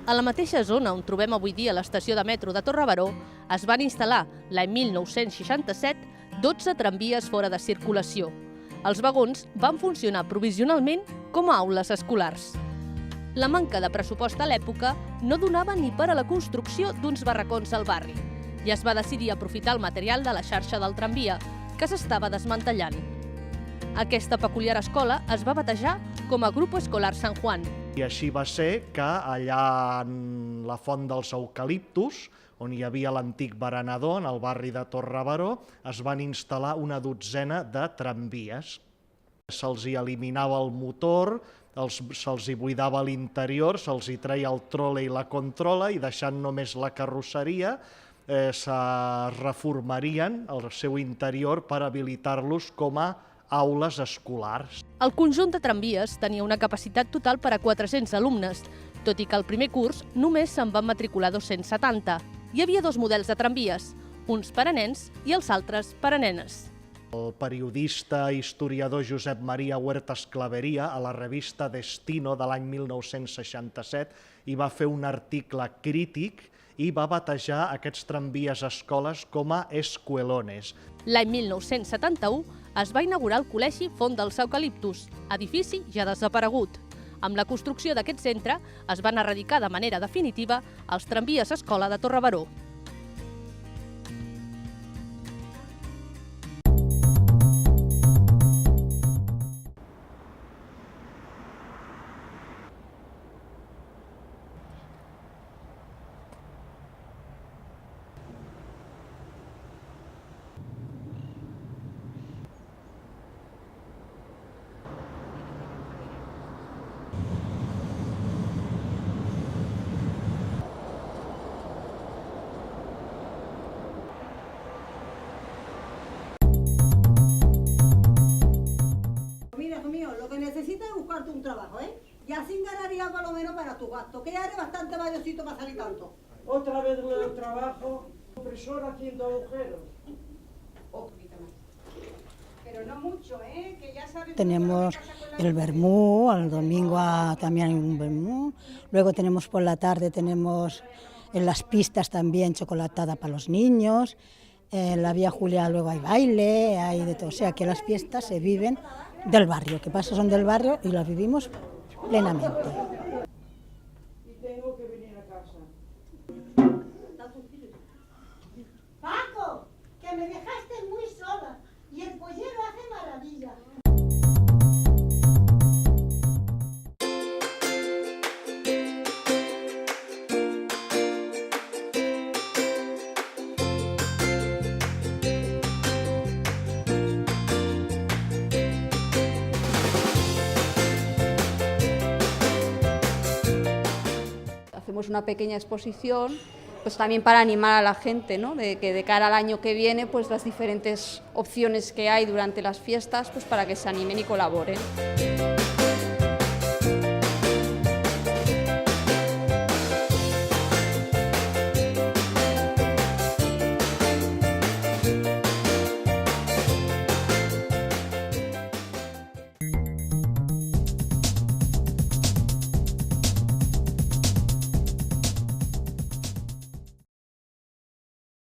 A la mateixa zona on trobem avui dia l'estació de metro de Torrebaró es van instal·lar, l'any 1967, 12 tramvies fora de circulació. Els vagons van funcionar provisionalment com a aules escolars. La manca de pressupost a l'època no donava ni per a la construcció d'uns barracons al barri i es va decidir aprofitar el material de la xarxa del tramvia, que s'estava desmantellant. Aquesta peculiar escola es va batejar com a Grupo Escolar San Juan. I així va ser que allà en la Font dels Eucaliptus, on hi havia l'antic berenador, en el barri de Torrebaró, es van instal·lar una dotzena de tramvies. Se'ls eliminava el motor, se'ls buidava l'interior, se'ls treia el trole i la controla i deixant només la carrosseria, se reformarien el seu interior per habilitar-los com a aules escolars. El conjunt de tramvies tenia una capacitat total per a 400 alumnes, tot i que al primer curs només se'n van matricular 270. Hi havia dos models de tramvies, uns per a nens i els altres per a nenes. El periodista i historiador Josep Maria Huertas Claveria, a la revista Destino de l'any 1967, hi va fer un article crític i va batejar aquests tramvies escoles com a escuelones. L'any 1971 es va inaugurar el Col·legi Font dels Eucaliptus, edifici ja desaparegut. Amb la construcció d'aquest centre es van erradicar de manera definitiva els tramvies escola de Torrebaró. Lo que necesitas es buscarte un trabajo, ¿eh? Y así ganarías por lo menos para tu gasto, que ya eres bastante mayorcito para salir tanto. Otra vez lo del trabajo, compresor haciendo agujeros. Pero no mucho, ¿eh? Que ya sabes. Tenemos el vermú, el domingo también hay un vermú. Luego tenemos por la tarde, tenemos en las pistas también chocolatada para los niños. En la Vía Julia luego hay baile, hay de todo. O sea que las fiestas se viven del barrio, que pasa son del barrio y las vivimos plenamente. Y tengo que venir a casa. Paco, que me dejaste muy sola y el pollero hace maravilla. Hacemos una pequeña exposición, pues también para animar a la gente, ¿no? De que de cara al año que viene, pues las diferentes opciones que hay durante las fiestas, pues para que se animen y colaboren.